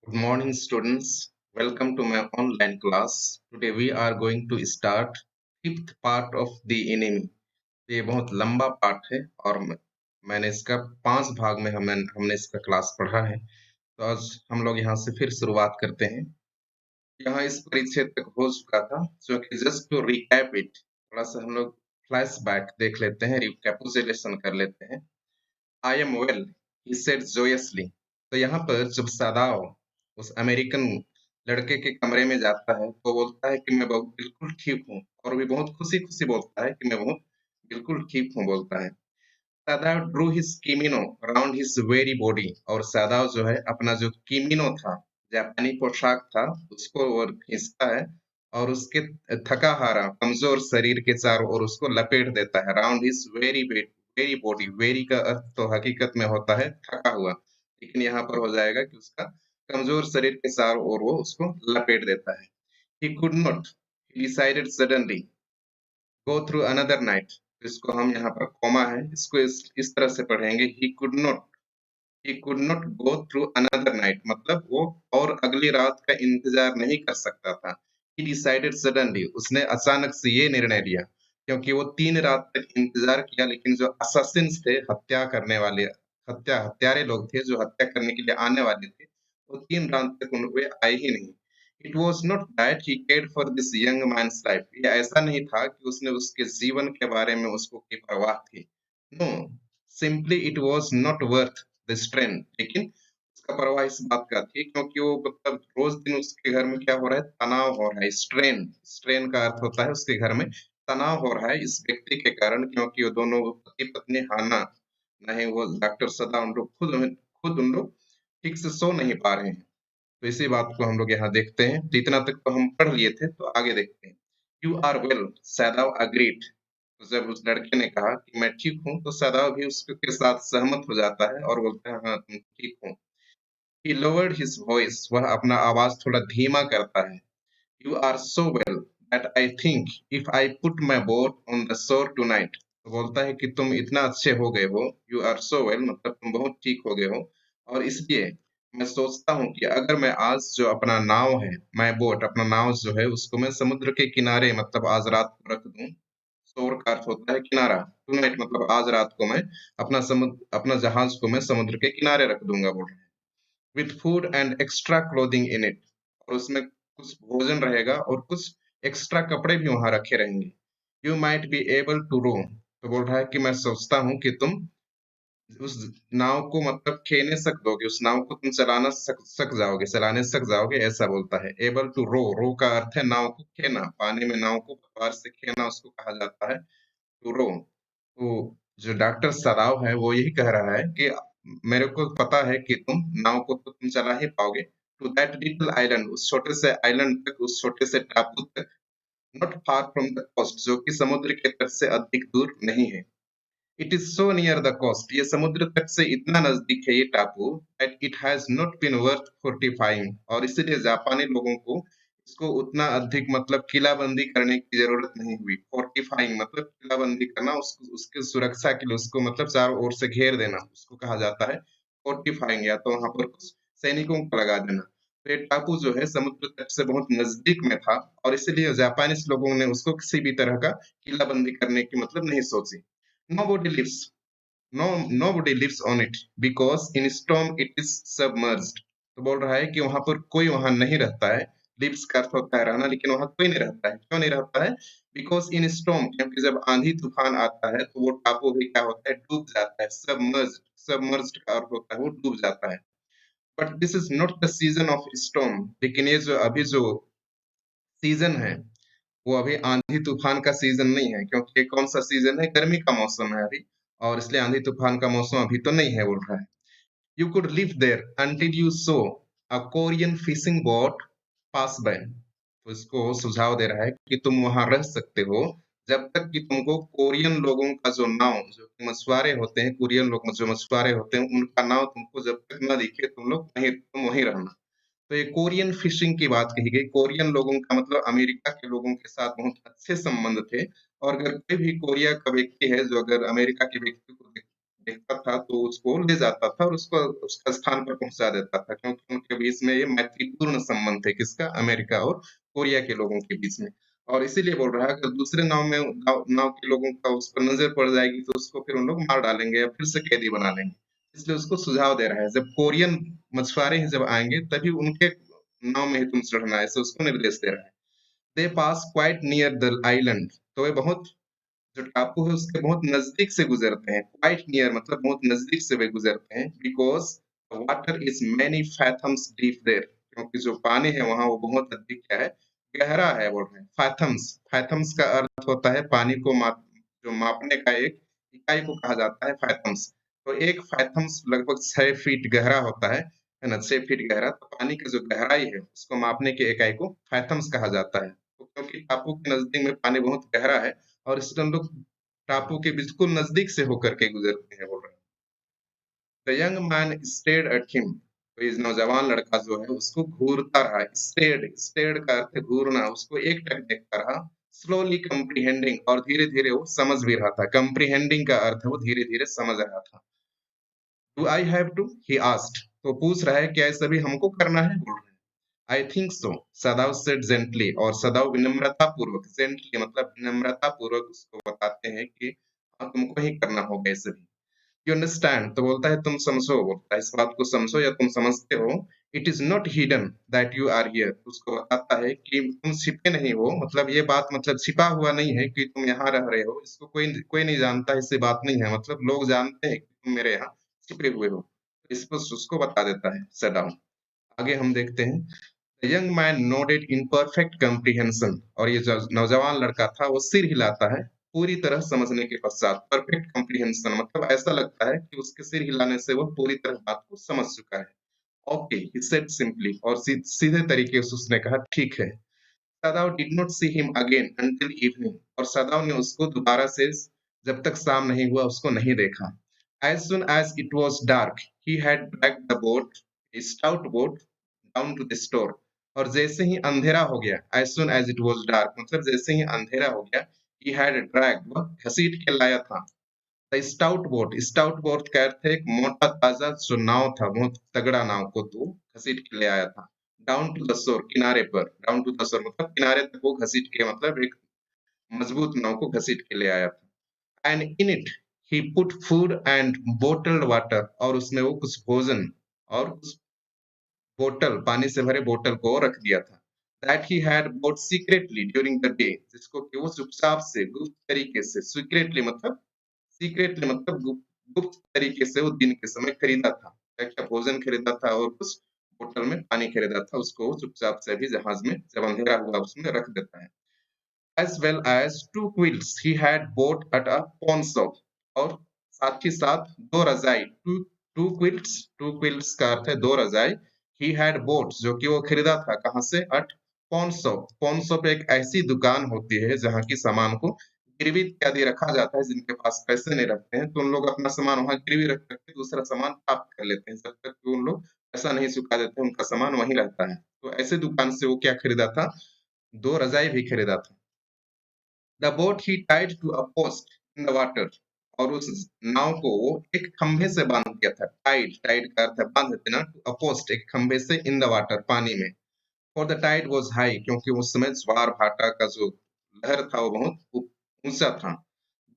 Good morning, students. Welcome to my online class. Today we are going to start fifth part of the enemy. ये बहुत लंबा part है और मैंने इसका 5 भाग में हमने इसका क्लास पढ़ा है। तो आज हम लोग यहाँ से फिर शुरुआत करते हैं। यहाँ इस परिचय तक हो चुका था, जो कि जस्ट टू रिकैप इट, थोड़ा सा हम लोग फ्लैशबैक देख लेते हैं, रिकैपिचुलेशन कर लेते हैं। I am well, he said joyously. तो यहाँ पर जब सदाव उस अमेरिकन लड़के के कमरे में जाता है तो बोलता है कि मैं बहुत बिल्कुल ठीक हूँ, और भी बहुत खुशी खुशी बोलता है कि मैं बहुत बिल्कुल ठीक हूँ बोलता है। Sadao drew his kimono around his very body, और सदाव जो है अपना जो किमिनो था, जापानी पोशाक था, उसको वो खींचता है और उसके थका हारा कमजोर शरीर के चारों ओर उसको लपेट देता है। Around his very very body, very का अर्थ तो हकीकत में होता है थका हुआ, लेकिन यहाँ पर हो जाएगा कि उसका कमजोर शरीर के चारों ओर वो उसको लपेट देता है। He could not, he decided suddenly, go through another night। इसको हम यहाँ पर कॉमा है, इसको इस तरह से पढ़ेंगे, he could not go through another night, मतलब वो और अगली रात का इंतजार नहीं कर सकता था। He decided suddenly, उसने अचानक से ये निर्णय लिया, क्योंकि वो 3 रात तक इंतजार किया, लेकिन जो assassins थे, हत्या करने वाले, हत्यारे लोग थे जो हत्या करने के लिए आने वाले थे, वो 3 रात तक वे आए ही नहीं। It was not that he cared for this young man's life, ये ऐसा नहीं था कि उसने उसके जीवन के बारे में उसको की परवाह थी। No, simply it was not worth the strain, लेकिन उसका परवाह इस बात का थी क्योंकि वो मतलब रोज दिन उसके घर में क्या हो रहा है, तनाव हो रहा है, स्ट्रेन। स्ट्रेन का अर्थ होता है उसके घर में तनाव हो रहा है इस व्यक्ति के कारण, क्योंकि वो दोनों पति पत्नी हाना नहीं, वो डॉक्टर सदा उन लोग खुद उन लोग ठीक से सो नहीं पा रहे हैं। तो इसी बात को हम लोग यहाँ देखते हैं। तो इतना तक तो हम पढ़ लिए थे, तो आगे देखते हैं। You are well, Sadao agreed. तो जब उस लड़के ने कहा कि मैं ठीक हूँ, तो सैदाव भी उसके साथ सहमत हो जाता है और बोलता है हाँ तुम ठीक हो। He lowered his voice, वह अपना आवाज थोड़ा धीमा करता है। You are so well that I think if I put my boat on the shore tonight, तो बोलता है कि तुम इतना अच्छे हो गए हो, you are so well मतलब तुम बहुत ठीक हो गए हो, और इसलिए मैं सोचता हूँ कि अगर मैं आज जो अपना नाव है, my boat, अपना नाव जो है उसको मैं समुद्र के किनारे मतलब आज रात को रख दूं। शोर का अर्थ होता है किनारा, टुनाइट मतलब आज रात को मैं अपना जहाज को मैं समुद्र के किनारे रख दूंगा बोल रहे हैं। With food and extra clothing in it, और उसमें कुछ भोजन रहेगा और कुछ एक्स्ट्रा कपड़े भी वहां रखे रहेंगे। You might be able to row, तो बोल रहा है कि मैं सोचता हूँ कि तुम उस नाव को मतलब खेने सक दोगे, उस नाव को तुम सक जाओगे, चलाने सक जाओगे, ऐसा बोलता है। एबल टू रो, रो का अर्थ है नाव को खेना, पानी में नाव को पतवार से खेना उसको कहा जाता है टू रो। तो जो डॉक्टर सराव है वो यही कह रहा है कि मेरे को पता है कि तुम नाव को तो तुम चला ही पाओगे, टू दैट लिटिल आइलैंड, उस छोटे से आइलैंड तक, उस छोटे से टापू तक, not far from the coast, जो कि समुद्र के तट से अधिक दूर नहीं है। It is so near the coast, ये समुद्र तट से इतना नजदीक है ये टापू, that it has not been worth fortifying, और इसीलिए जापानी लोगों को इसको उतना अधिक मतलब किलाबंदी करने की जरूरत नहीं हुई। फोर्टिफाइंग मतलब किलाबंदी करना, उसकी सुरक्षा के लिए उसको मतलब चारों ओर से घेर देना, उसको कहा जाता है फोर्टिफाइंग, या तो वहां पर कुछ सैनिकों को लगा देना। तो ये टापू जो है समुद्र तट से बहुत नजदीक में था, और इसीलिए जापानीज लोगों ने उसको किसी भी तरह का किलाबंदी करने की मतलब नहीं सोची। Nobody lives, nobody lives on it because in storm it is submerged। तो बोल रहा है कि वहां पर कोई वहां नहीं रहता है। लिव्स का अर्थ होता है रहना, लेकिन वहां कोई नहीं रहता है। क्यों नहीं रहता है? बिकॉज इन स्टॉर्म, क्योंकि जब आंधी तूफान आता है तो वो टापू भी क्या होता है, डूब जाता है। सबमर्ज्ड, सबमर्ज्ड का अर्थ होता है वो डूब जाता है। But this is not the season of storm, लेकिन ये जो अभी जो सीजन है वो अभी आंधी तूफान का सीजन नहीं है, क्योंकि ये कौन सा सीजन है, गर्मी का मौसम है अभी, और इसलिए आंधी तूफान का मौसम अभी तो नहीं है बोल रहा है। You could live there until you saw a Korean fishing boat pass by। तो इसको सुझाव दे रहा है कि तुम वहां रह सकते हो जब तक कि तुमको कोरियन लोगों का जो नाव, जो कि मछुआरे होते हैं, कोरियन लोग जो मछुआरे होते हैं, उनका नाव तुमको जब तक न दिखे, तुम वहीं रहना। तो ये कोरियन फिशिंग की बात कही गई। कोरियन लोगों का मतलब अमेरिका के लोगों के साथ बहुत अच्छे संबंध थे, और अगर कोई भी कोरिया का व्यक्ति है जो अगर अमेरिका के व्यक्ति को देखता था तो उसको ले जाता था और उसको उसका स्थान पर पहुँचा देता था क्योंकि उनके बीच में ये मैत्रीपूर्ण संबंध थे किसका? अमेरिका और कोरिया के लोगों के बीच में। और इसीलिए बोल रहा है अगर दूसरे नाव नाव के लोगों का उस पर नज़र पड़ जाएगी तो उसको फिर उन लोग मार डालेंगे या फिर से कैदी बना लेंगे। इसलिए उसको सुझाव दे रहा है, जब कोरियन मछुआरे ही जब आएँगे तभी उनके नाव में ही तुम चढ़ना है, ऐसे उसको निर्देश दे रहा है। दे पास क्वाइट नियर द आइलैंड तो वे बहुत जो टापू है उसके बहुत नज़दीक से गुज़रते हैं। क्वाइट नियर मतलब बहुत नज़दीक से वे गुज़रते हैं because the water is many fathoms deep there क्योंकि जो पानी है वहाँ वो बहुत अधिक क्या है? गहरा है बोल रहे हैं। फैथम्स, फैथम्स का अर्थ होता है पानी को जो मापने का एक इकाई को कहा जाता है फैथम्स। तो 1 फैथम्स लगभग 6 फीट गहरा होता है ना? 6 फीट गहरा तो पानी की जो गहराई है उसको मापने की इकाई को फैथम्स कहा जाता है। तो क्योंकि टापू के नज़दीक में पानी बहुत गहरा है और इसलिए हम लोग टापू के बिल्कुल नज़दीक से होकर के गुज़रते हैं बोल रहे हैं। The young man stared at him तो ये नौजवान लड़का जो है उसको घूरता रहा। स्टेयर्ड स्टेयर्ड का अर्थ है घूरना, उसको एकटक देखता रहा। स्लोली कंप्रीहेंडिंग और धीरे-धीरे वो समझ भी रहा था। कंप्रीहेंडिंग का अर्थ है वो धीरे-धीरे समझ रहा था। Do I have to? He asked तो पूछ रहा है क्या ये सभी हमको करना है? बोल रहे हैं। I think so सदाव said gently और सदाव विनम्रता पूर्वक जेंटली मतलब विनम्रता पूर्वक उसको बताते हैं कि हाँ, तुमको ही करना होगा ये सभी। यू अंडरस्टैंड तो बोलता है तुम समझो, बोलता है इस बात को समझो या तुम समझते हो। It is not hidden that you are here उसको बताता है कि तुम छिपे नहीं हो, मतलब ये बात मतलब छिपा हुआ नहीं है कि तुम यहाँ रह रहे हो, इसको कोई कोई नहीं जानता, इससे बात नहीं है, मतलब लोग जानते हैं कि तुम मेरे यहाँ छिपे हुए हो। स्पष्ट उसको बता देता है सदाम। आगे हम देखते हैं the young man nodded in perfect comprehension और ये जो नौजवान लड़का था वो सिर हिलाता है पूरी तरह समझने के पश्चात। परफेक्ट कम्प्रीहेंशन मतलब ऐसा लगता है कि उसके सिर हिलाने से वह पूरी तरह बात को समझ चुका है। ओके ही सेड सिंपली और सीधे तरीके से उसने कहा ठीक है। सदाव did not see him again until evening और सदाव ने उसको दोबारा से जब तक शाम नहीं हुआ उसको नहीं देखा। As soon as it was dark, he had dragged the boat, a stout boat, down to the store. और जैसे ही अंधेरा हो गया, as soon as it was dark, मतलब जैसे ही अंधेरा हो गया, he had dragged, वह घसीट के लाया था। The stout boat का अर्थ है एक मोटा ताजा जो नाव था, बहुत तगड़ा नाव को तो घसीट के ले आया था। Down to the shore, किनारे पर, down to the shore मतलब किनारे तक वो घसीट के मतलब एक मजबूत नाव को घसीट के ले आया था। And in it he put food and bottled water और उसमें वो कुछ भोजन और कुछ बोतल पानी से भरे बोतल को रख दिया था। That he had boat secretly during the day जिसको कि वो चुपचाप से गुप्त तरीके से सीक्रेटली मतलब गुप्त तरीके से वो दिन के समय खरीदा था। क्या-क्या भोजन खरीदा था और कुछ बोतल में पानी खरीदा था उसको वो चुपचाप से अभी जहाज में जब अंधेरा हुआ उसमें रख देता है। as well as two quilts he had bought at a pawn shop और साथ ही साथ दो रजाई टू क्विल्ट्स का अर्थ है दो रजाई he had bought जो कि वो खरीदा था कहाँ से at pawn shop एक ऐसी दुकान होती है जहाँ की सामान को गिरवी इत्यादि रखा जाता है जिनके पास पैसे नहीं रखते हैं तो उन लोग अपना सामान वहां गिरवी रख करके दूसरा सामान प्राप्त कर लेते हैं जब तक कि उन लोग पैसा नहीं चुका देते उनका सामान वहीं रहता है। तो ऐसे दुकान से वो क्या खरीदा था? दो रजाई भी खरीदा था। The boat he tied to a post in the water और उस नाव को वो एक खंभे से बांध दिया था। टाइड टाइड का अर्थ है बांध देना, टू अ पोस्ट एक खंभे से इन द वाटर पानी में। For the tide was high क्योंकि उस समय ज्वार भाटा का जो लहर था वो बहुत ऊंचा था।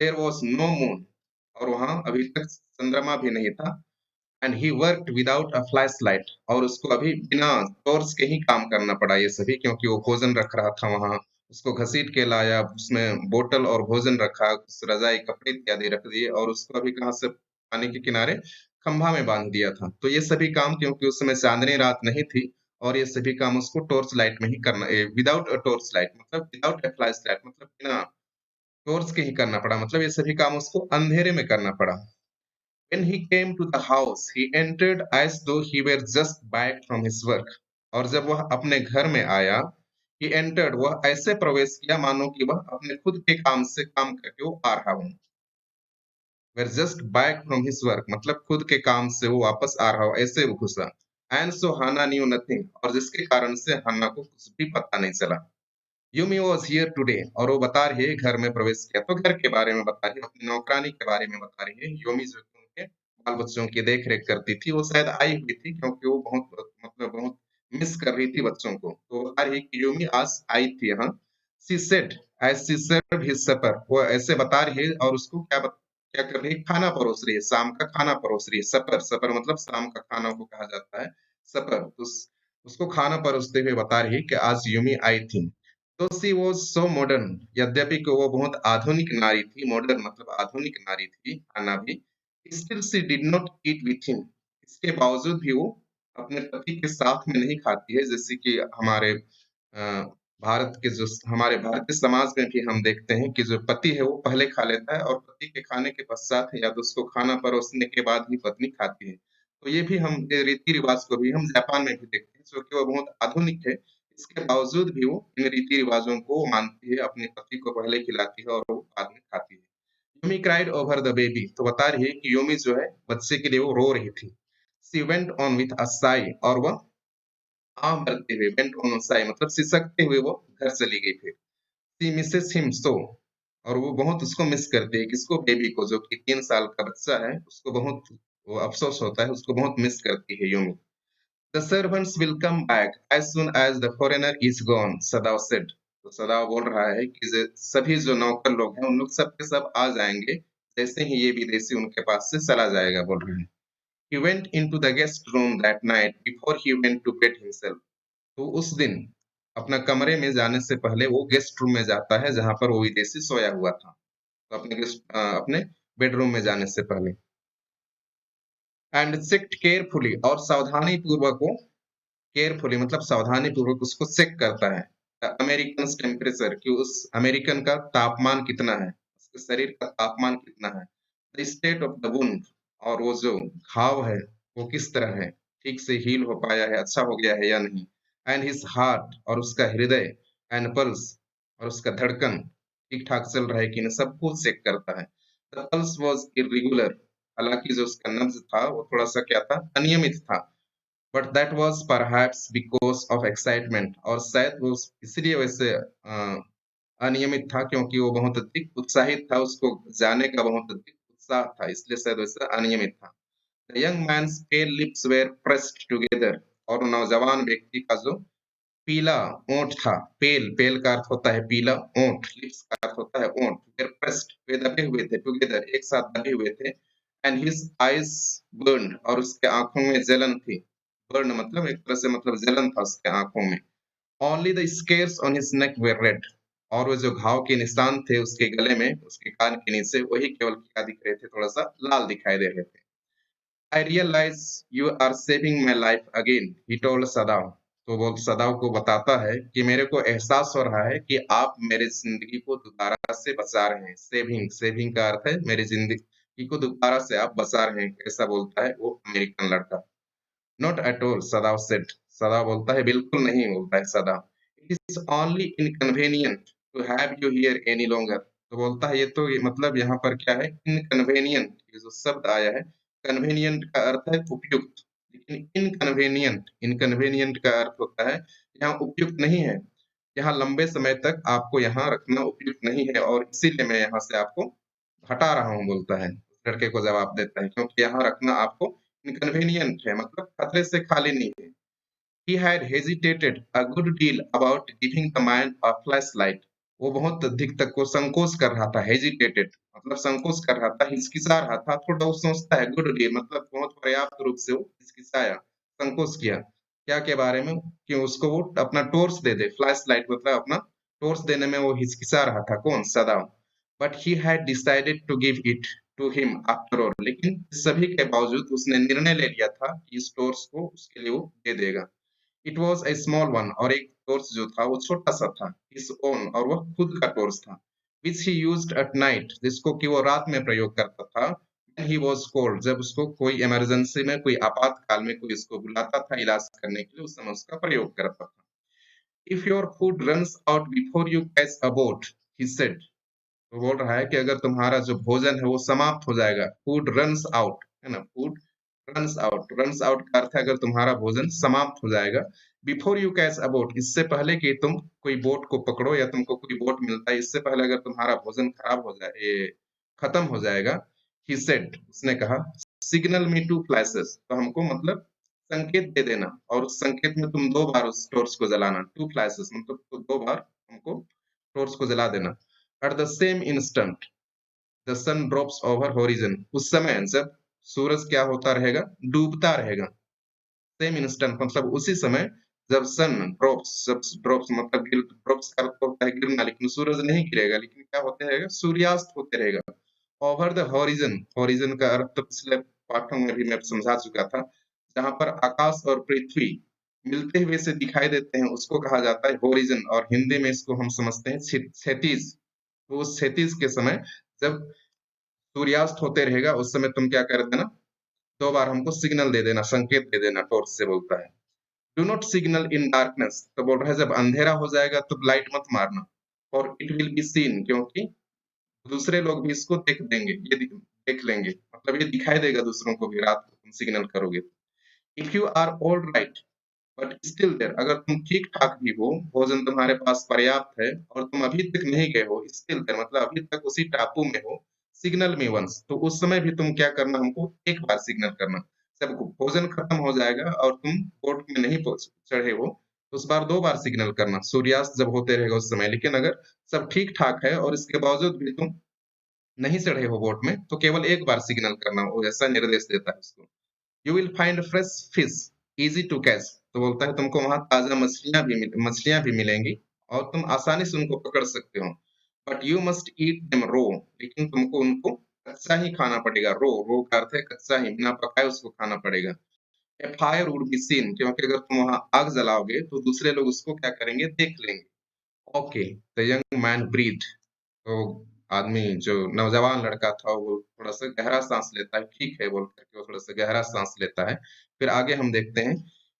देयर वाज नो मून और वहां अभी तक चंद्रमा भी नहीं था। And he worked without a flash light और उसको अभी बिना टॉर्च के ही काम करना पड़ा ये सभी क्योंकि वो भोजन रख रहा था वहां। उसको घसीट के लाया, उसमें बोतल और भोजन रखा, कुछ रजाई कपड़े इत्यादि रख दिए और उसको अभी कहाँ से पानी के किनारे खंभा में बांध दिया था। तो ये सभी काम क्योंकि उस समय चांदनी रात नहीं थी और ये सभी काम उसको टॉर्च लाइट में ही करना विदाउट अ टॉर्च लाइट मतलब विदाउट अ फ्लैश लाइट मतलब बिना टॉर्च के ही करना पड़ा, मतलब ये सभी काम उसको अंधेरे में करना पड़ा। When he came to the house, he entered as though he were just back from his work. और जब वह अपने घर में आया, he entered वह ऐसे प्रवेश किया मानो कि वह अपने खुद के काम से काम करके वो आ रहा हो। Were just back from his work मतलब खुद के काम से वो वापस आ रहा हो, ऐसे वो घुसा। And so Hannah knew nothing और जिसके कारण से हन्ना को कुछ भी पता नहीं चला। यूमी वॉज हियर टुडे और वो बता रही है घर में प्रवेश किया तो घर के बारे में बता रही है, अपनी नौकरानी के बारे में बता रही है। यूमी जो कि उनके बाल बच्चों की देख-रेख करती थी, वो शायद आई हुई थी क्योंकि वो बहुत मतलब बहुत मिस कर रही थी बच्चों को। तो बता रही है कि यूमी आज आई थी यहाँ। She said as she served his supper, वो ऐसे बता रही है और उसको क्या कर रही है, खाना परोस रही है, शाम का खाना परोस रही है। सपर सपर मतलब शाम का खाना को कहा जाता है, सपर। उसको खाना परोसते हुए बता रही है कि आज यूमी आई थी। तो शी वाज़ सो मॉडर्न, यद्यपि कि वो बहुत आधुनिक नारी थी, मॉडर्न मतलब आधुनिक नारी थी, खाना भी। Still she did not eat with him, इसके बावजूद भी वो अपने पति के साथ में नहीं खाती है, जैसे कि हमारे भारत के जो हमारे भारतीय समाज में भी हम देखते हैं कि जो पति है वो पहले खा लेता है और पति के खाने के पश्चात या तो उसको खाना परोसने के बाद ही पत्नी खाती है। तो ये भी हम रीति-रिवाज को भी हम जापान में भी देखते हैं, जो कि वो बहुत आधुनिक है। इसके बावजूद भी वो इन रीति-रिवाजों को मानती है, अपने पति को पहले खिलाती है और वो बाद में खाती है। Yumi cried over the baby, तो बता रही है कि यूमी जो है बच्चे के लिए वो रो रही थी। She went on with a sigh, और वह हाँ भरते हुए, वेंट ऑन अ साइ मतलब सिसकते हुए वो घर चली गई फिर। शी मिसेस हिम सो, और वो बहुत उसको मिस करती है, किसको, बेबी को, जो कि 3 साल का बच्चा है, उसको बहुत वो अफ़सोस होता है, उसको बहुत मिस करती है Yumi. The servants will come back as soon as the foreigner is gone, सदाव said. तो सदाव बोल रहा है कि सभी जो नौकर लोग हैं, उन लोग सब के सब आ जाएंगे, जैसे ही ये विदेशी उनके पास से चला जाएगा, बोल रहे हैं। He went into the guest room that night before he went to bed himself. तो उस दिन अपना कमरे में जाने से पहले वो गेस्ट रूम में जाता है, जहां पर वो विदेशी सोया हुआ था। तो अपने बेडरूम में जाने से पहले, एंड चेक्ड केयरफुली, और सावधानी पूर्वक वो, केयरफुली मतलब सावधानी पूर्वक उसको चेक करता है। अमेरिकन टेम्परेचर, कि उस अमेरिकन का तापमान कितना है, उसके शरीर का तापमान कितना है। The state of the wound, और वो जो घाव है वो किस तरह है, ठीक से हील हो पाया है, अच्छा हो गया है या नहीं। एंड हिज हार्ट, और उसका हृदय, एंड पल्स, और उसका धड़कन ठीक ठाक चल रहा है कि नहीं, सब कुछ चेक करता है। द पल्स वॉज इरेगुलर, हालांकि जो उसका नब्ज था वो थोड़ा सा क्या था, अनियमित था। But that was perhaps because of excitement, और शायद वो इसलिए वैसे अनियमित था क्योंकि वो बहुत अधिक उत्साहित था, उसको जाने का बहुत अधिक उत्साह था, इसलिए शायद वैसा अनियमित था। The young man's pale lips were pressed together, और नौजवान व्यक्ति का जो पीला ओंठ था, पेल, पेल का अर्थ होता है पीला, ओंठ, लिप्स का अर्थ होता है ओंठ, वेर प्रेस्ड, वे दबे हुए थे, टुगेदर एक साथ दबे हुए थे। एंड हिज आईज बर्न्ड, और उसके आंखों में जलन थी। बर्न मतलब एक तरह से मतलब जलन था उसके आंखों में। Only the scars on his neck were red, और वो जो घाव के निशान थे उसके गले में, उसके कान के नीचे, वही केवल क्या दिख रहे थे, थोड़ा सा लाल दिखाई दे रहे थे। I realize you are saving my life again, he told सदाव। तो वो सदाव को बताता है कि मेरे को एहसास हो रहा है कि आप मेरी जिंदगी को दोबारा से बचा रहे हैं। सेविंग, सेविंग का अर्थ है मेरी जिंदगी को दोबारा से आप बचा रहे हैं, ऐसा बोलता है वो अमेरिकन लड़का। Not at all, Sadao said, Sadao बोलता है बिल्कुल नहीं, बोलता है Sadao. It is only inconvenient to have you here any longer, तो बोलता है ये तो ये मतलब यहाँ पर क्या है, इनकन्वीनियंट, ये जो शब्द आया है, कन्वीनियंट का अर्थ है उपयुक्त, लेकिन इनकन्वीनियंट, इनकन्वीनियंट का अर्थ होता है यहाँ उपयुक्त नहीं है, यहाँ लंबे समय तक आपको यहाँ रखना उपयुक्त नहीं है, और इसीलिए मैं यहाँ से आपको हटा रहा हूँ, बोलता है। लड़के को जवाब देता है, क्योंकि यहाँ रखना आपको इनकन्वीनियंट है, मतलब खतरे से खाली नहीं है। He had hesitated a good deal about giving the man a flashlight. वो बहुत अधिक तक वो संकोच कर रहा था, hesitated मतलब संकोच कर रहा था, हिचकिचा रहा था, थोड़ा वो सोचता है, good deal मतलब बहुत पर्याप्त रूप से वो हिचकिचाया, संकोच किया। क्या के बारे में, कि उसको वो अपना टॉर्च दे दे, फ्लैशलाइट मतलब अपना टॉर्च देने में वो हिचकिचा रहा था, कौन, Saddam. But he had decided to give it to him after all, लेकिन सभी के बावजूद उसने निर्णय ले लिया था कि इस टॉर्च को उसके लिए वो दे देगा। It was a small one, और एक टॉर्च जो था वो छोटा सा था, हिज ओन, और वह खुद का टॉर्च था, विच ही यूज्ड एट नाइट, जिसको कि वो रात में प्रयोग करता था, व्हेन ही वाज कॉल्ड, जब उसको कोई इमरजेंसी में, कोई आपातकाल में कोई इसको बुलाता था इलाज करने के लिए, उस समय उसका प्रयोग करता था। If your food runs out before you catch a boat, he said, तो बोल रहा है कि अगर तुम्हारा जो भोजन है वो समाप्त हो जाएगा, फूड रन्स आउट है ना, food runs out, runs out का अर्थ है अगर तुम्हारा भोजन समाप्त हो जाएगा। Before you catch a boat, इससे पहले कि तुम कोई बोट को पकड़ो या तुमको कोई बोट मिलता है, इससे पहले अगर तुम्हारा भोजन खराब हो जाए, ये खत्म हो जाएगा। ही सेड, उसने कहा, सिग्नल मी टू फ्लैशेस, तो हमको मतलब संकेत दे देना, और उस संकेत में तुम 2 बार उस टॉर्च को जलाना, 2 फ्लैशेस मतलब तो 2 बार हमको टॉर्च को जला देना। At the same instant the sun drops over horizon, उस समय जब सूरज क्या होता रहेगा? डूबता रहेगा। सेम इंस्टेंट मतलब उसी समय जब सन ड्रॉप्स, जब ड्रॉप्स मतलब ड्रॉप्स का अर्थ होता है गिरना, लेकिन सूरज नहीं गिरेगा, लेकिन क्या होते रहेगा? सूर्यास्त होते रहेगा। ओवर द हॉरिज़न, हॉरिज़न का अर्थ तो पिछले पाठों में भी मैं समझा चुका था। जहाँ पर आकाश और पृथ्वी मिलते हुए से दिखाई देते हैं, उसको कहा जाता है हॉरिज़न, और हिंदी में इसको हम समझते हैं क्षितिज। तो उस क्षितिज के समय जब सूर्यास्त होते रहेगा, उस समय तुम क्या कर देना? 2 बार हमको सिग्नल दे देना, संकेत दे देना, टॉर्च से बोलता है। Do not signal in darkness, तो बोल रहा है जब अंधेरा हो जाएगा तो लाइट मत मारना, और इट विल बी सीन, क्योंकि दूसरे लोग भी इसको देख देंगे, देख लेंगे, मतलब ये दिखाई देगा दूसरों को भी रात को तुम सिग्नल करोगे। If you are all right but still there, अगर तुम ठीक ठाक भी हो, भोजन तुम्हारे पास पर्याप्त है और तुम अभी तक नहीं गए हो, स्टिल देयर मतलब अभी तक उसी टापू में हो, सिग्नल मी वंस, तो उस समय भी तुम क्या करना? हमको एक बार सिग्नल करना। जब भोजन खत्म हो जाएगा और तुम बोट में नहीं पहुंच चढ़े हो, तो उस बार 2 बार सिग्नल करना, सूर्यास्त जब होते रहेगा उस समय। लेकिन अगर सब ठीक ठाक है और इसके बावजूद भी तुम नहीं चढ़े हो बोट में, तो केवल एक बार सिग्नल करना, वो ऐसा निर्देश देता है उसको। You will find fresh fish easy to catch, तो बोलता है तुमको वहां ताजा मछलियां भी मिलेंगी, और तुम आसानी से उनको पकड़ सकते हो। But you must eat them raw, लेकिन तुमको उनको कच्चा ही खाना पड़ेगा। रो, रो का अर्थ है कच्चा ही, बिना पकाए उसको खाना पड़ेगा। ए फायर वुड बी सीन, क्योंकि अगर तुम वहां आग जलाओगे तो दूसरे लोग उसको क्या करेंगे? देख लेंगे। Okay, the young man breathe, तो आदमी जो नौजवान लड़का था वो थोड़ा-सा गहरा साँस लेता है, ठीक है बोल कर के वो थोड़ा-सा गहरा साँस लेता है। फिर आगे हम देखते हैं,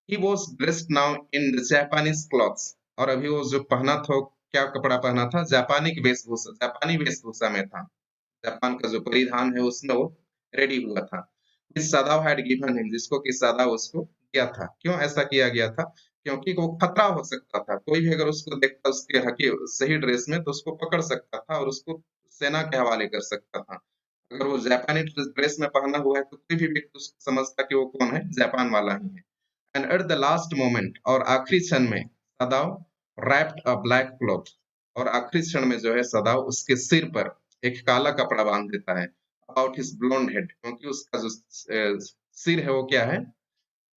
he was dressed now in the Japanese clothes, और अभी वो जो पहना था, वो क्या कपड़ा पहना था? जापानी वेशभूषा में था। जापान का जो परिधान है उसमें वो रेडी हुआ था। इस सदाव हैड गिवन हिम, जिसको कि सदाव उसको दिया था। क्यों ऐसा किया गया था? क्योंकि वो खतरा हो सकता था। कोई भी अगर उसको देखता उसके सही ड्रेस में, तो उसको पकड़ सकता था और उसको सेना के हवाले कर सकता था। अगर वो जापानी ड्रेस में पहना हुआ है तो कोई भी व्यक्ति उसको समझता कि वो कौन है? जापान वाला ही है। And at the last moment, और आखिरी क्षण में, सदाव रैप्ड अ ब्लैक क्लॉथ, और आखिरी क्षण में जो है सदाव उसके सिर पर एक काला कपड़ा बांध देता है। अबाउट हिज ब्लोंड हेड, क्योंकि उसका जो सिर है वो क्या है?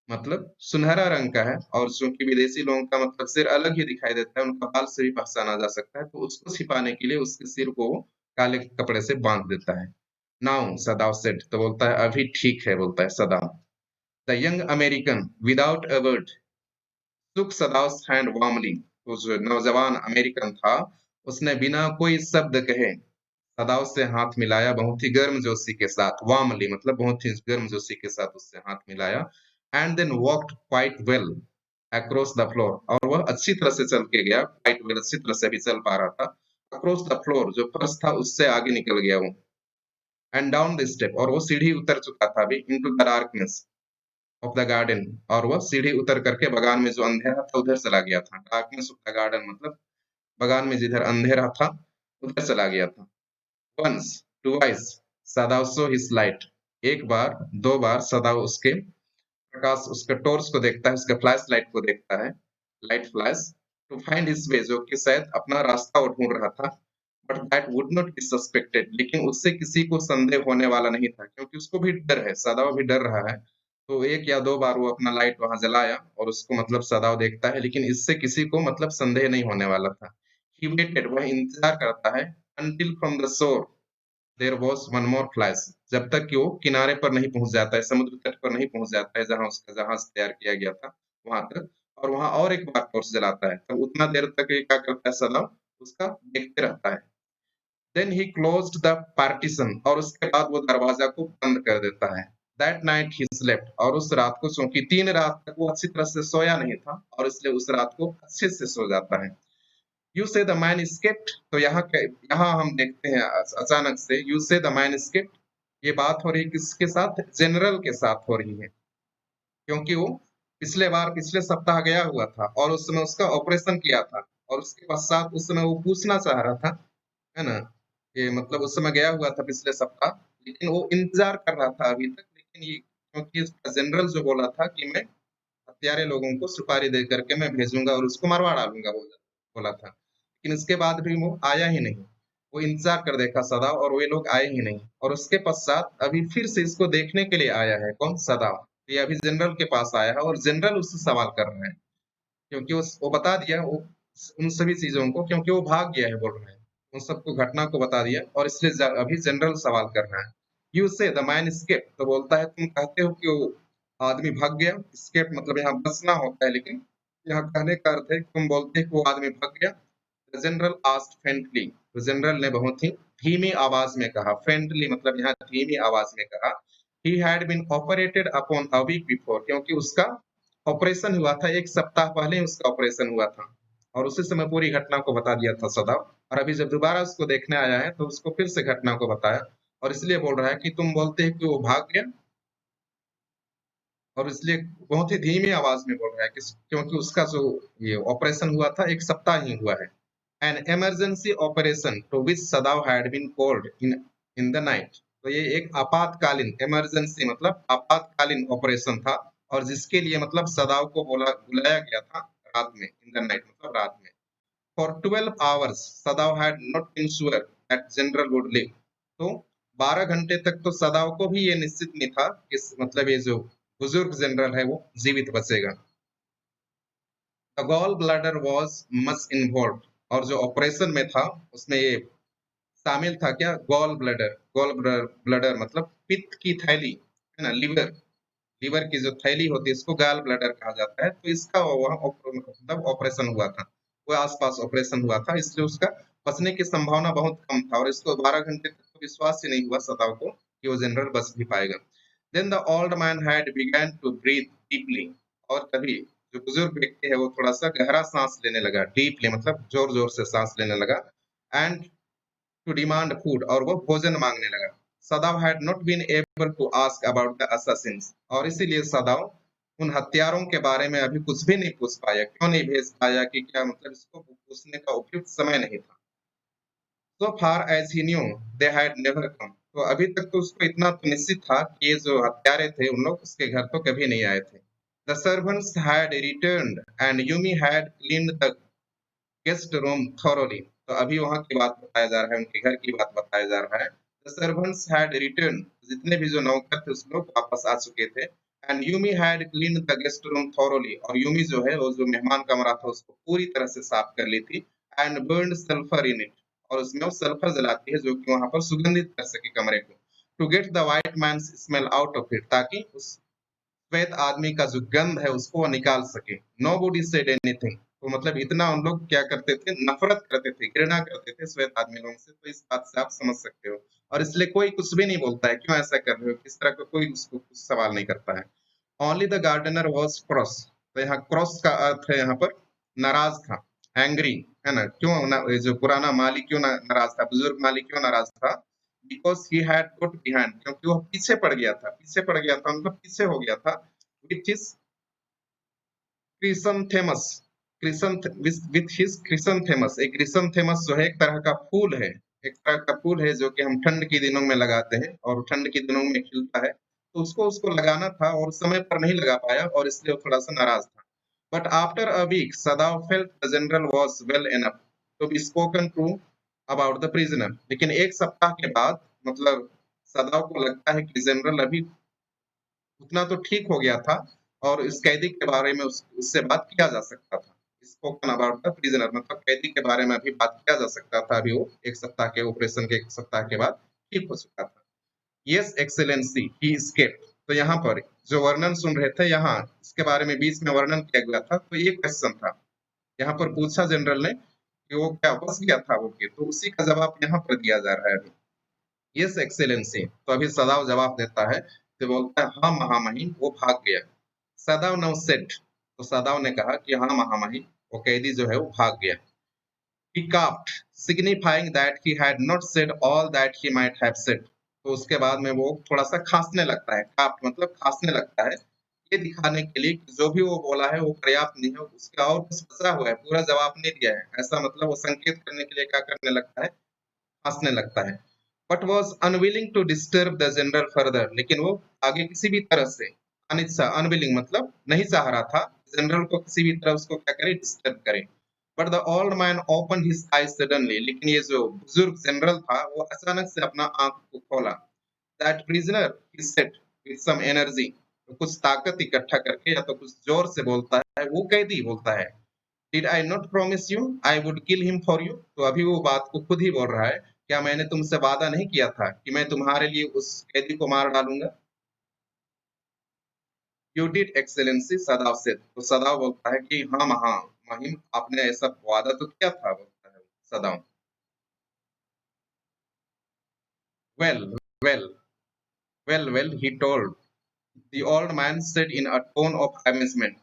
मतलब सुनहरा रंग का है, और चूंकि विदेशी लोगों का मतलब सिर अलग ही दिखाई देता है, उनका बाल से भी पहचाना जा सकता है, तो उसको छिपाने के लिए उसके सिर को वो काले कपड़े से बांध देता है। नाउ सदाव सेड, तो बोलता है अभी ठीक है, बोलता है Sadao. The young American without a word took Sadao's hand warmly, तो जो नौजवान अमेरिकन था, उसने बिना कोई शब्द कहे सदाव से हाथ मिलाया, बहुत ही गर्मजोशी के साथ। वार्मली मतलब बहुत ही गर्मजोशी के साथ उससे हाथ मिलाया। And then walked quite well across the floor, और वह अच्छी तरह से चल के गया, क्वाइट वेल अच्छी तरह से भी चल पा रहा था। अक्रॉस द फ्लोर, जो फर्श था उससे आगे निकल गया वो। एंड डाउन द स्टेप, और वो सीढ़ी उतर चुका था अभी, into the darkness of the garden, और वह सीढ़ी उतर करके बगान में जो अंधेरा था उधर चला गया था। डार्कनेस ऑफ द गार्डन मतलब बगान में जिधर अंधेरा था उधर चला गया था। Once, twice, Sadao saw his light, एक बार, 2 बार सदाव उसके प्रकाश, उसके टॉर्च को देखता है, उसके फ्लैश लाइट को देखता है, light flash, to find his way, जो कि शायद अपना रास्ता वो ढूंढ रहा था। But that would not be suspected, लेकिन उससे किसी को संदेह होने वाला नहीं था, क्योंकि उसको भी डर है, सदाव भी डर रहा है। तो 1 या 2 बार वो अपना लाइट वहां जलाया, और उसको मतलब सदाव देखता है, लेकिन इससे किसी को मतलब संदेह नहीं होने वाला था। ही वेटेड, वह इंतजार करता है, until from the shore there was one more flash, जब तक कि वो किनारे पर नहीं पहुंच जाता है, समुद्र तट पर नहीं पहुंच जाता है, जहां उसका जहाज तैयार किया गया था वहां तक, और वहां और एक बार टॉर्च जलाता है। तब उतना देर तक ये क्या करता है? सदाव उसका देखते रहता है। Then he closed the partition, और उसके बाद वो दरवाजा को बंद कर देता है। दैट नाइट ही स्लेप्ट, और उस रात को, चूंकि 3 रात तक वो अच्छी तरह से सोया नहीं था, और इसलिए उस रात को अच्छे से सो जाता है। यू से द मैन escaped, तो यहाँ हम देखते हैं अचानक से यू से द मैन escaped, ये बात हो रही है किसके साथ? जनरल के साथ हो रही है, क्योंकि वो पिछले सप्ताह गया हुआ था, और उस समय उसका ऑपरेशन किया था, और उसके पश्चात उस समय वो पूछना चाह रहा था, है ना? कि मतलब उस समय गया हुआ था पिछले सप्ताह, लेकिन वो इंतजार कर रहा था अभी तक, लेकिन ये क्योंकि इसका जनरल जो बोला था कि मैं हत्यारे लोगों को सुपारी दे करके मैं भेजूंगा और उसको मरवा डालूंगा, बोला था। लेकिन इसके बाद भी वो आया ही नहीं। वो इंतजार कर देखा सदाव, और वे लोग आए ही नहीं। और उसके पश्चात अभी फिर से इसको देखने के लिए आया है कौन, सदाव। ये अभी जनरल के पास आया है और जनरल उससे सवाल कर रहे हैं, क्योंकि वो बता दिया वो उन सभी चीजों को, क्योंकि वो भाग गया है, बोल रहे हैं उन सबको, घटना को बता दिया, और इसलिए अभी जनरल सवाल कर रहा है। यू से द मैन स्केप, तो बोलता है तुम कहते हो कि वो आदमी भाग गया। स्केप मतलब यहाँ बचना होता है, लेकिन यहाँ कहने का अर्थ है कि तुम बोलते हो कि वो आदमी भाग गया। जनरल आस्क्ड फेंटली, तो जनरल ने बहुत ही धीमी आवाज में कहा। फेंटली मतलब यहाँ धीमी आवाज में कहा। He had been operated upon a week before, क्योंकि उसका ऑपरेशन हुआ था, एक सप्ताह पहले उसका ऑपरेशन हुआ था। और उसी समय पूरी घटना को बता दिया था सदाव। और अभी जब दोबारा उसको देखने आया है तो उसको फिर से घटना को बताया, और इसलिए बोल रहा है कि तुम बोलते हो कि वो भाग गया, और इसलिए बहुत ही धीमी आवाज में बोल रहा है कि क्योंकि उसका जो ये ऑपरेशन हुआ था एक सप्ताह ही हुआ है। An emergency operation to which Sadao had been called in in the night, तो ये एक आपातकालीन, इमरजेंसी मतलब आपातकालीन ऑपरेशन था, और जिसके लिए मतलब सदाव को बुलाया गया था रात में, इन द नाइट मतलब रात में। For 12 hours Sadao had not been sure that general would live, तो 12 घंटे तक तो सदाव को भी ये निश्चित नहीं था कि मतलब ये जो बुजुर्ग जनरल है वो जीवित बचेगा। The gall bladder was much involve, और जो ऑपरेशन में था उसमें ये शामिल था क्या, गॉल ब्लैडर। गॉल ब्लैडर मतलब पित्त की थैली है ना, लिवर। लीवर की जो थैली होती है इसको गॉल ब्लैडर कहा जाता है। तो इसका वहाँ मतलब ऑपरेशन हुआ था, वो आसपास ऑपरेशन हुआ था, इसलिए उसका बचने की संभावना बहुत कम था, और इसको 12 घंटे तक तो विश्वास ही नहीं हुआ सदाव को कि वो जनरल बच भी पाएगा। Then the old man had begun to breathe deeply, और तभी जो बुजुर्ग व्यक्ति है वो थोड़ा सा गहरा सांस लेने लगा, डीपली मतलब जोर जोर से सांस लेने लगा। एंड टू डिमांड फूड, और वो भोजन मांगने लगा। Sadao had not been able to ask about the assassins, और इसीलिए सदाव उन हत्यारों के बारे में अभी कुछ भी नहीं पूछ पाया। क्यों नहीं भेज पाया कि क्या मतलब इसको पूछने का उपयुक्त समय नहीं था। So far as he knew they had never come, तो अभी तक तो उसको इतना तो निश्चित था कि ये जो हत्यारे थे उन लोग उसके घर तो कभी नहीं आए थे। The servants had returned and Yumi had cleaned the guest room thoroughly, तो अभी वहां की बात बताया जा रहा है, उनके घर की बात बताया जा रहा है। द सर्वेंट्स हैड रिटर्न, जितने भी जो नौकर थे उस लोग वापस आ चुके थे। And Yumi had clean the guest room thoroughly, और यूमी जो है वो जो मेहमान कमरा था उसको पूरी तरह से साफ कर ली थी। And burn sulphur in it, और उसमें वो सल्फर जलाती है जो कि वहां पर सुगंधित कर सके कमरे को। To get the white man smell out of it, ताकि उस श्वेत आदमी का जो गंध है उसको वो निकाल सके। नो बॉडी सेड एनीथिंग, तो मतलब इतना उन लोग क्या करते थे, नफरत करते थे, घृणा करते थे श्वेत आदमी लोगों से। तो इस बात से आप समझ सकते हो, और इसलिए कोई कुछ भी नहीं बोलता है, क्यों ऐसा कर रहे हो, किस तरह का कोई उसको कुछ सवाल नहीं करता है। Only the gardener was cross, तो यहाँ क्रॉस का अर्थ है यहाँ पर नाराज था, एंग्री, है ना। क्यों ये जो पुराना माली क्यों नाराज था, बुजुर्ग माली क्यों नाराज था, because he had put behind, क्योंकि वो पीछे पड़ गया था, पीछे पड़ गया था मतलब पीछे हो गया था, विच इज क्रिसंथेमस, विथ हिज क्रिसंथेमस, एक क्रिसंथेमस जो है एक तरह का फूल है, एक तरह का फूल है जो कि हम ठंड के दिनों में लगाते हैं और ठंड के दिनों में खिलता है। तो उसको उसको लगाना था और समय पर नहीं लगा पाया, और इसलिए वो थोड़ा सा नाराज था। But after a week Sadao felt the general was well enough to be spoken to about the prisoner, लेकिन एक सप्ताह के बाद मतलब सदाव को लगता है कि जनरल अभी उतना तो ठीक हो गया था, और इस कैदी के बारे में उससे बात किया जा सकता था। स्पोकन अबाउट द प्रिजनर मतलब कैदी के बारे में अभी बात किया जा सकता था, अभी वो एक सप्ताह के ऑपरेशन के एक सप्ताह के बाद ठीक हो चुका था। यस एक्सेलेंसी ही एस्केप्ड, तो यहाँ पर जो वर्णन सुन रहे थे, यहाँ इसके बारे में बीच में वर्णन किया गया था, तो ये क्वेश्चन था, यहाँ पर पूछा जनरल ने कि वो क्या बच गया था वो के, तो उसी का जवाब यहाँ पर दिया जा रहा है अभी। यस एक्सेलेंसी, तो अभी सदाव जवाब देता है, तो बोलता है हाँ महामहिम वो भाग गया। सदाव नाउ सेड, तो सदाव ने कहा कि हाँ महामहिम वो कैदी जो है वो भाग गया। He coughed, signifying that he had not said all that he might have said, तो उसके बाद में वो थोड़ा सा खांसने लगता है, काफ मतलब खांसने लगता है, ये दिखाने के लिए कि जो भी वो बोला है वो पर्याप्त नहीं है, उसका और कुछ बचा हुआ है, पूरा जवाब नहीं दिया है, ऐसा मतलब वो संकेत करने के लिए क्या करने लगता है, खांसने लगता है। But was unwilling to disturb the general further, लेकिन वो आगे किसी भी तरह से अनिच्छा, अनविलिंग मतलब नहीं चाह रहा था जनरल को किसी भी तरह उसको क्या करे, डिस्टर्ब करे। But the old man open his eyes suddenly, लेकिन ये जो बुजुर्ग जनरल था वो अचानक से अपना आंख को खोला। That prisoner, he said with some energy, तो कुछ ताकत इकट्ठा करके या तो कुछ जोर से बोलता है, वो कैदी बोलता है, did I not promise you I would kill him for you, तो अभी वो बात को खुद ही बोल रहा है, क्या मैंने तुमसे वादा नहीं किया था कि मैं तुम्हारे लिए उस कैदी को मार डालूंगा। यू डिड एक्सेलेंसी, सदाव से, तो सदाव बोलता है कि हाँ महिम, आपने ऐसा वादा तो किया था, बोलता है सदाव। Well well well he told, the old man said in a tone of amazement,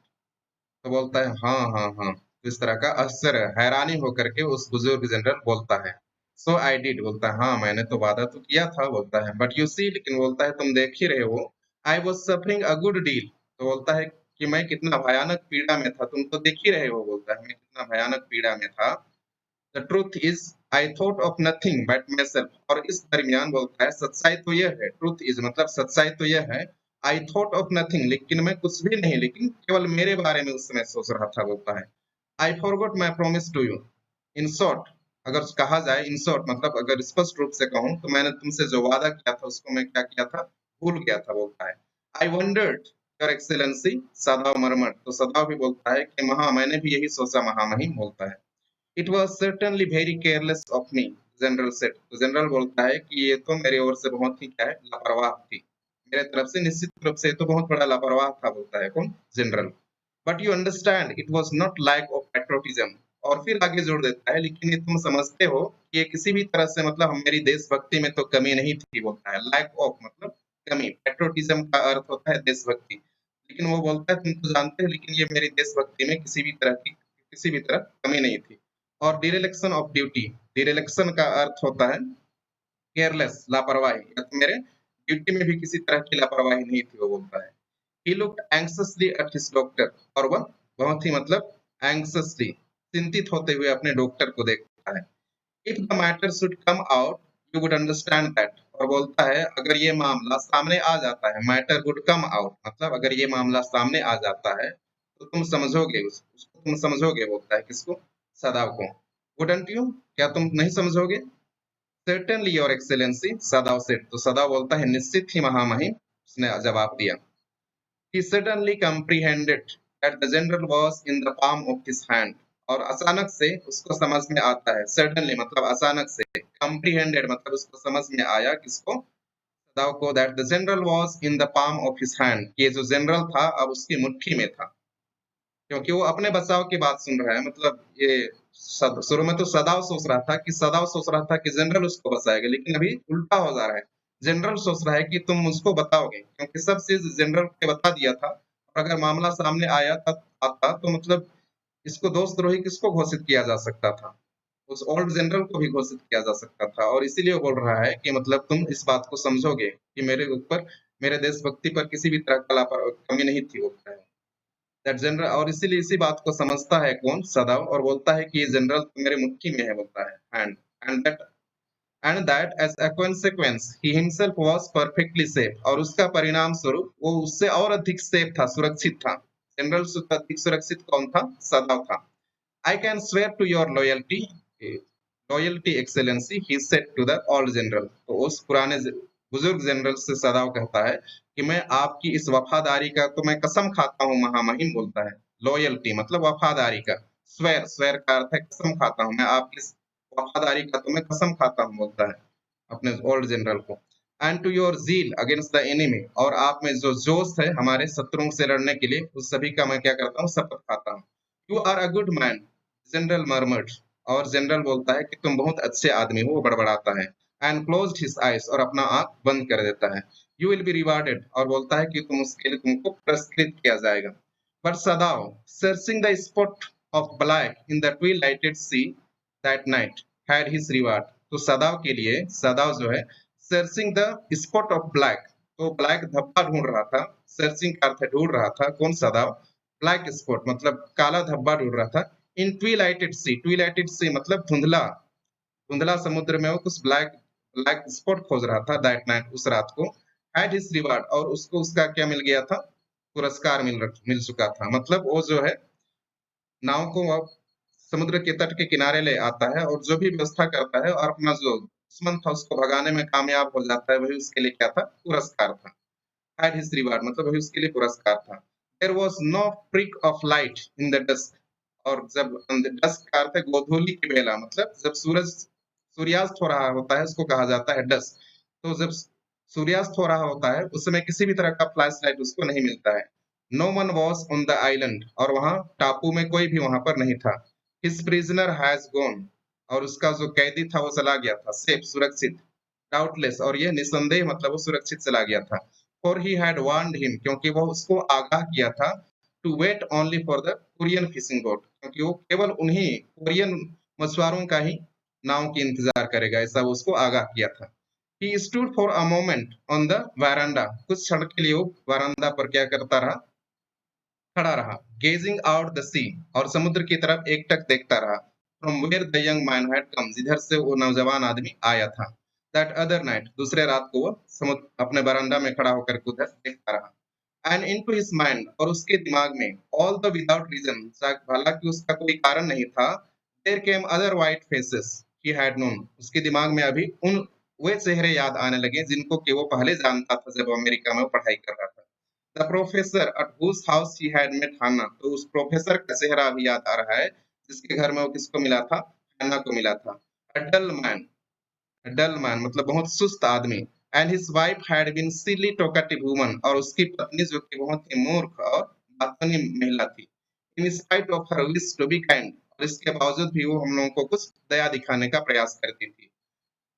तो बोलता है हाँ, तो इस तरह का आश्चर्य, हैरानी होकर के उस बुजुर्ग जनरल बोलता है। सो आई डिड, बोलता है हाँ मैंने तो वादा तो किया था, बोलता है, बट यू सी, लेकिन बोलता है तुम देख ही रहे हो, I was suffering a good deal, तो बोलता है कि मैं कितना भयानक पीड़ा में था, तुम तो देख ही रहे हो, बोलता है मैं कितना भयानक पीड़ा में था। The truth is I thought of nothing but my self, और इस दरमियान बोलता है सच्चाई तो यह है, ट्रूथ इज मतलब सच्चाई तो यह है, आई थॉट ऑफ नथिंग, लेकिन मैं कुछ भी नहीं, लेकिन केवल मेरे बारे में उस समय सोच रहा था, बोलता है। I forgot my promise to you, in short, अगर कहा जाए इन शॉर्ट मतलब अगर स्पष्ट रूप से कहूं तो मैंने तुमसे जो वादा किया था उसको मैं क्या किया था, भूल गया था, बोलता है। I wondered your excellency, Sadao murmured, तो सदाव भी बोलता है कि महा, मैंने भी यही सोचा महामहिम, बोलता है। It was certainly very careless of me, general said, तो जनरल बोलता है कि ये तो मेरी ओर से बहुत ही क्या है, लापरवाह थी, मेरे तरफ से निश्चित रूप से ये तो बहुत बड़ा लापरवाह था, बोलता है कौन, general. But you understand it was not like of patriotism, और फिर आगे जोड़ देता है, लेकिन ये तुम समझते हो कि ये किसी भी तरह से मतलब मेरी देशभक्ति में तो कमी नहीं थी, बोलता है। लाइक ऑफ मतलब कमी, पेट्रोटिज्म का अर्थ होता है देशभक्ति, लेकिन वो बोलता है तुम तो जानते हो, लेकिन ये मेरी देशभक्ति में किसी भी तरह कमी नहीं थी। और डिरेलेक्शन ऑफ ड्यूटी, डिरेलेक्शन का अर्थ होता है केयरलेस, लापरवाही, या तो मेरे ड्यूटी में भी किसी तरह की लापरवाही नहीं थी, वो बोलता है। He looked anxiously at his doctor, और वह बहुत ही मतलब anxiously, चिंतित होते हुए अपने डॉक्टर को देखता है। If the matter should come out, you would understand that, और बोलता है अगर ये मामला सामने आ जाता है, matter would come out मतलब अगर ये मामला सामने आ जाता है तो तुम समझोगे, उसको तुम समझोगे, बोलता है किसको, सदाव को। Wouldn't you, क्या तुम नहीं समझोगे। Certainly your excellency, सदाव said, तो सदाव बोलता है निश्चित ही महामहिम, उसने जवाब दिया। He suddenly comprehended that the general was in the palm of his hand, और अचानक से उसको समझ में आता है, suddenly मतलब अचानक से, comprehended मतलब उसको समझ में आया, किसको, सदाव को, that the general was in the palm of his hand, ये जो जनरल था अब उसकी मुट्ठी में था, क्योंकि वो अपने बचाव की बात सुन रहा है, मतलब ये शुरू में तो सदाव सोच रहा था कि जनरल उसको बचाएगा, लेकिन अभी उल्टा हो जा रहा है, जनरल सोच रहा है कि तुम मुझको बताओगे, क्योंकि सब चीज जनरल को बता दिया था, और अगर मामला सामने आया तब आता तो मतलब इसको दोषद्रोही किसको घोषित किया जा सकता था, उस ओल्ड जनरल को भी घोषित किया जा सकता था, और इसीलिए वो बोल रहा है कि मतलब तुम इस बात को समझोगे कि मेरे ऊपर, मेरे देशभक्ति पर किसी भी तरह का कमी नहीं थी, बोलता है। दैट जनरल, और इसीलिए इसी बात को समझता है कौन, सदाव, और बोलता है कि ये जनरल तो मेरे मुट्ठी में है, बोलता है, hand and that as a consequence he himself was perfectly safe, और उसका परिणाम स्वरूप वो उससे और अधिक सेफ था, सुरक्षित था। जनरल से अधिक सुरक्षित कौन था, सदाव था। I can swear to your loyalty excellency, he said to the old general, तो उस पुराने बुजुर्ग जनरल से सदाव कहता है कि मैं आपकी इस वफादारी का तो मैं कसम खाता हूँ महामहिम, बोलता है। लॉयल्टी मतलब वफादारी का, स्वेर, स्वेर का अर्थ है कसम खाता हूँ, मैं आपकी इस वफादारी का तो मैं कसम खाता हूँ, बोलता है अपने ओल्ड जनरल को। And to your zeal against the enemy, और आप में जो जोश है हमारे शत्रुओं से लड़ने के लिए, उस सभी का मैं क्या करता हूँ, शपथ खाता हूँ। You are a good man, general murmured, और जनरल बोलता है कि तुम बहुत अच्छे आदमी हो, वो बड़बड़ाता है। एंड क्लोज्ड हिज आईज, और अपना आंख बंद कर देता है। यू विल बी रिवार्डेड, और बोलता है कि तुम उसके लिए तुमको पुरस्कृत किया जाएगा। But Sadao, searching the spot of black in the twilighted sea that night, had his reward, तो सदाव के लिए, सदाव जो है searching the spot of black, तो ब्लैक धब्बा ढूंढ रहा था, सर्चिंग का अर्थ है ढूंढ रहा था, कौन, सदाव, ब्लैक स्पॉट मतलब काला धब्बा ढूंढ रहा था, इन ट्विलाइटेड सी, ट्विलाइटेड सी मतलब धुंधला, धुंधला समुद्र में वो कुछ ब्लैक लाइक स्पॉट खोज रहा था दैट नाइट, उस रात को, हैड हिज रिवार्ड, और उसको उसका क्या मिल गया था, पुरस्कार मिल चुका था। मतलब वो जो है नाव को अब समुद्र के तट के किनारे ले आता है और जो भी व्यवस्था करता है और अपना जो दुश्मन था उसको भगाने में कामयाब हो जाता है, वही उसके लिए क्या था, पुरस्कार था। had his reward, मतलब वही उसके लिए पुरस्कार था। There was no prick of light in the dusk, और जब डस्क का अर्थ है गोधूली की बेला, मतलब जब सूर्यास्त हो रहा होता है उसको कहा जाता है डस्क। तो जब सूर्यास्त हो रहा होता है उस समय किसी भी तरह का फ्लैश लाइट उसको नहीं मिलता है। No one was on the island, और वहां टापू में कोई भी वहां पर नहीं था। हिज प्रिजनर हैज गॉन, और उसका जो कैदी था वो चला गया था, सेफ, सुरक्षित। डाउटलेस, और ये निसंदेह मतलब वो सुरक्षित चला गया था। For he had warned him, क्योंकि वो उसको आगाह किया था, to wait only for the Korean fishing boat, क्योंकि वो केवल उन्हीं कोरियन मछुआरों का ही नाव की इंतजार करेगा, ऐसा वो उसको आगाह किया था। He stood for a moment on the veranda, कुछ क्षण के लिए वो वरांडा पर क्या करता रहा, खड़ा रहा। गेजिंग आउट द सी, और समुद्र की तरफ एकटक देखता रहा। From where the young man had come, जिधर से वो नौजवान आदमी आया था। दैट अदर नाइट, दूसरे रात को वो समुद्र अपने बरामदा में खड़ा होकर के उधर देखता रहा। And into his mind, और उसके दिमाग में, ऑल द विदाउट रीजन, हालांकि उसका कोई कारण नहीं था, there came other white faces he had known, उसके दिमाग में अभी उन वे चेहरे याद आने लगे जिनको कि वो पहले जानता था जब वो अमेरिका में वो पढ़ाई कर रहा था। The professor at whose house he had met Hannah, तो उस प्रोफेसर का चेहरा अभी याद आ रहा है जिसके घर में वो किसको मिला था, हन्ना को मिला था। A dull man, a dull man मतलब बहुत सुस्त आदमी। And his wife had been silly talkative woman, और उसकी पत्नी जो कि बहुत ही मूर्ख और बातूनी महिला थी। In spite of her wish to be kind, और इसके बावजूद भी वो हम लोगों को कुछ दया दिखाने का प्रयास करती थी।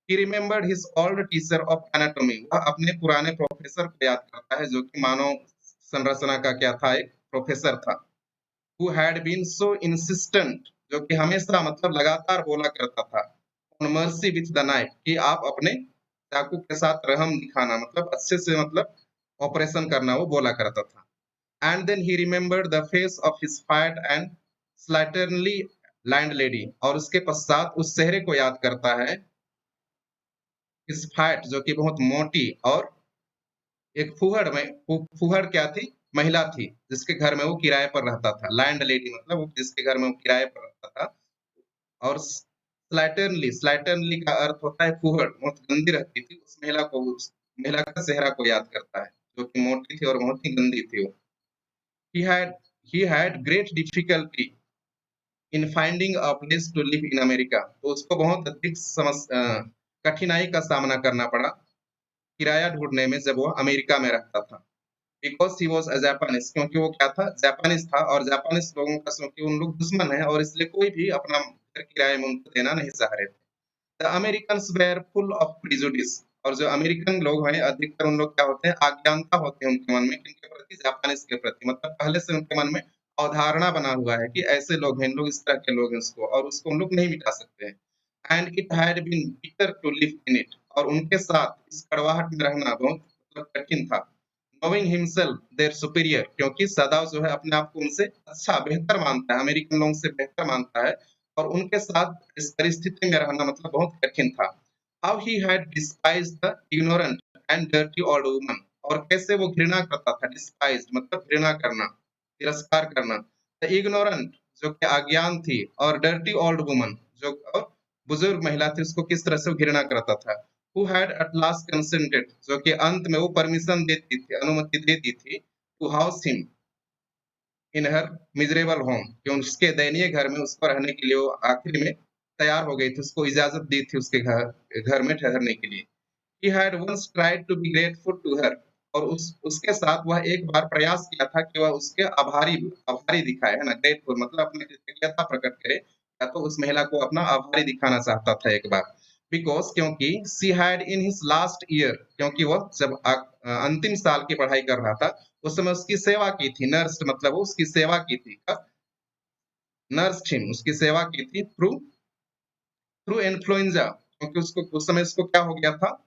He remembered his old teacher of anatomy, वह अपने पुराने प्रोफेसर को याद करता है जो कि मानव संरचना का क्या था, एक प्रोफेसर था। Who had been so insistent, जो कि हमेशा मतलब लगातार बोला करता था, on mercy with the knife, कि आप अपने चाकू के साथ रहम दिखाना, मतलब अच्छे से मतलब ऑपरेशन करना, वो बोला करता था। And then he remembered the face of his fat and slatternly landlady, और उसके पश्चात उस चेहरे को याद करता है, his fat, जो कि बहुत मोटी और एक फूहड़ क्या थी, महिला थी, जिसके घर में वो किराए पर रहता था। लैंड लेडी मतलब वो जिसके घर में वो किराए पर रहता था। और स्लैटरनली का अर्थ होता है फूहड़, बहुत गंदी रहती थी, उस महिला को, उस महिला का चेहरा को याद करता है जो कि मोटी थी और बहुत ही गंदी थी वो। He had he had great difficulty in finding a place to live in America, तो उसको बहुत अधिक कठिनाई का सामना करना पड़ा किराया ढूंढने में जब वो अमेरिका में रहता था। Because he was a Japanese, क्योंकि वो क्या था, जापानीज़ था, और जापानीज़ लोगों का क्योंकि उन लोग दुश्मन हैं और इसलिए कोई भी अपना घर किराए में उनको देना नहीं चाह रहे थे। The Americans were full of prejudice, और जो अमेरिकन लोग हैं अधिकतर उन लोग क्या होते हैं, अज्ञानता होती है उनके मन में किनके प्रति, जापानीज़ के प्रति, मतलब पहले से उनके मन में अवधारणा बना हुआ है कि ऐसे लोग हैं, इन लोग इस तरह के लोग हैं उसको, और उसको हम लोग नहीं मिटा सकते हैं। And it had been bitter to live in it, और उनके साथ इस कड़वाहट में रहना बहुत मतलब कठिन था। नोइंग हिमसेल्फ देयर सुपीरियर, क्योंकि सदैव जो है अपने आप को उनसे अच्छा बेहतर मानता है, अमेरिकन लोगों से बेहतर मानता है, और उनके साथ इस परिस्थिति में रहना मतलब बहुत कठिन था। How he had डिस्पाइज्ड the ignorant and dirty old woman, और कैसे वो घृणा करता था, डिस्पाइज्ड मतलब घृणा करना, तिरस्कार करना। द इग्नोरेंट जो कि अज्ञान थी, और डर्टी ओल्ड वुमन जो और बुजुर्ग महिला थी, उसको किस तरह से वो घृणा करता था। Who had at last consented, जो कि अंत में वो परमिशन देती थी, अनुमति देती थी, to house him in her miserable home, कि उसके दयनीय घर में उसको रहने के लिए वो आखिर में तैयार हो गई थी, उसको इजाजत दी थी उसके घर घर में ठहरने के लिए। He had once tried to be grateful to her, और उसके साथ वह एक बार प्रयास किया था कि वह उसके आभारी आभारी दिखाए, है ना, ग्रेटफुल मतलब अपनी कृतज्ञता प्रकट करे, या तो उस महिला को अपना आभारी दिखाना चाहता था एक बार। बिकॉज क्योंकि she had in his last year, क्योंकि वह जब अंतिम साल की पढ़ाई कर रहा था उस समय उसकी सेवा की थी, नर्स मतलब वो उसकी सेवा की थी, नर्स थी, उसकी सेवा की थी थ्रू थ्रू इन्फ्लुएंजा, क्योंकि उसको उस समय उसको क्या हो गया था,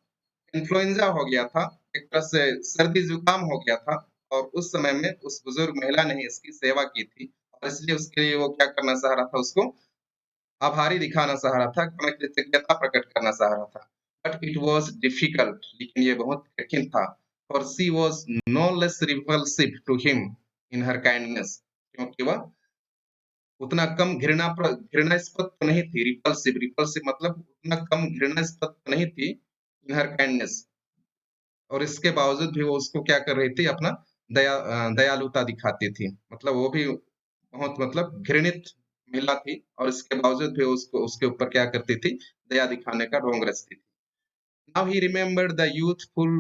इन्फ्लुएंजा हो गया था, एक तरह से सर्दी जुकाम हो गया था, और उस समय में उस बुजुर्ग महिला ने इसकी सेवा की थी, और इसलिए उसके लिए वो क्या करना चाह रहा था, उसको आभारी दिखाना चाह रहा था, अपना कृतज्ञता प्रकट करना चाह रहा था। बट इट वॉज डिफिकल्ट, लेकिन ये बहुत कठिन था। For she was no less repulsive to him in her kindness, क्योंकि वह उतना कम घृणास्पद तो नहीं थी। रिपल्सिव रिपल्सिव मतलब उतना कम घृणास्पद तो नहीं थी इन हर काइंडनेस, और इसके बावजूद भी वो उसको क्या कर रही थी, अपना दयालुता दिखाती थी। मतलब वो भी बहुत मतलब घृणित महिला थी, और इसके बावजूद भी उसको उसके ऊपर क्या करती थी, दया दिखाने का ढोंग रचती थी। Now he remembered the youthful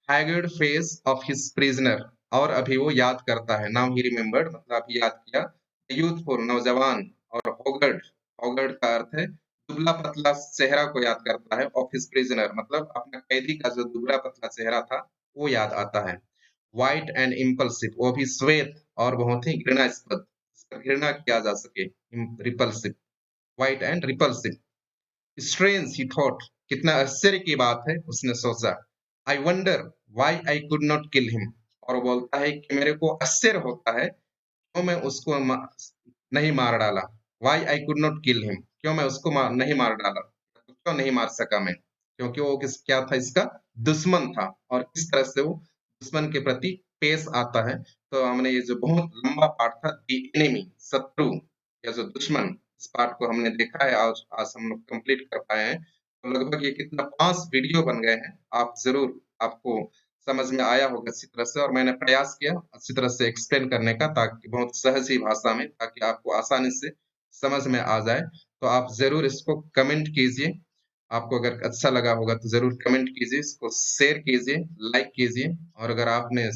haggard face of his prisoner, और अभी वो याद करता है। नाउ ही रिमेम्बर्ड मतलब अभी याद किया। यूथफुल नौजवान, और होगर्ड, होगर्ड का अर्थ है दुबला पतला चेहरा को याद करता है। ऑफ हिज प्रिजनर मतलब अपना कैदी का जो दुबला पतला चेहरा था वो याद आता है। वाइट एंड इम्पल्सिव, वो भी श्वेत और बहुत ही घृणास्पद, घृणा किया जा सके। Repulsive, white and repulsive. Strange he thought, कितना आश्चर्य की बात है, उसने सोचा। I wonder why I could not kill him, और वो बोलता है कि मेरे को आश्चर्य होता है क्यों मैं उसको नहीं मार डाला। Why I could not kill him, क्यों मैं उसको नहीं मार डाला, क्यों नहीं मार सका मैं, क्योंकि वो क्या था, इसका दुश्मन था। और किस तरह से वो दुश्मन के प्रति पेश आता है। तो हमने ये जो बहुत लंबा पार्ट था, द एनिमी, शत्रु या जो दुश्मन, इस पार्ट को हमने देखा है, आज हम लोग कंप्लीट कर पाए हैं। तो लगभग ये कितना 5 वीडियो बन गए हैं। आप जरूर, आपको समझ में आया होगा अच्छी तरह से, और मैंने प्रयास किया अच्छी तरह से एक्सप्लेन करने का, ताकि बहुत सहज ही भाषा में, ताकि आपको आसानी से समझ में आ जाए। तो आप ज़रूर इसको कमेंट कीजिए। आपको अगर अच्छा लगा होगा तो ज़रूर कमेंट कीजिए, इसको शेयर कीजिए, लाइक कीजिए, और अगर आपने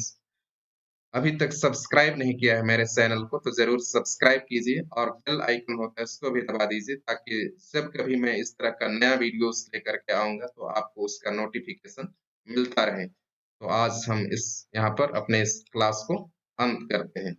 अभी तक सब्सक्राइब नहीं किया है मेरे चैनल को तो ज़रूर सब्सक्राइब कीजिए, और बेल आइकन होता है उसको भी दबा दीजिए, ताकि जब कभी मैं इस तरह का नया वीडियोस लेकर के आऊँगा तो आपको उसका नोटिफिकेशन मिलता रहे। तो आज हम इस यहाँ पर अपने इस क्लास को अंत करते हैं।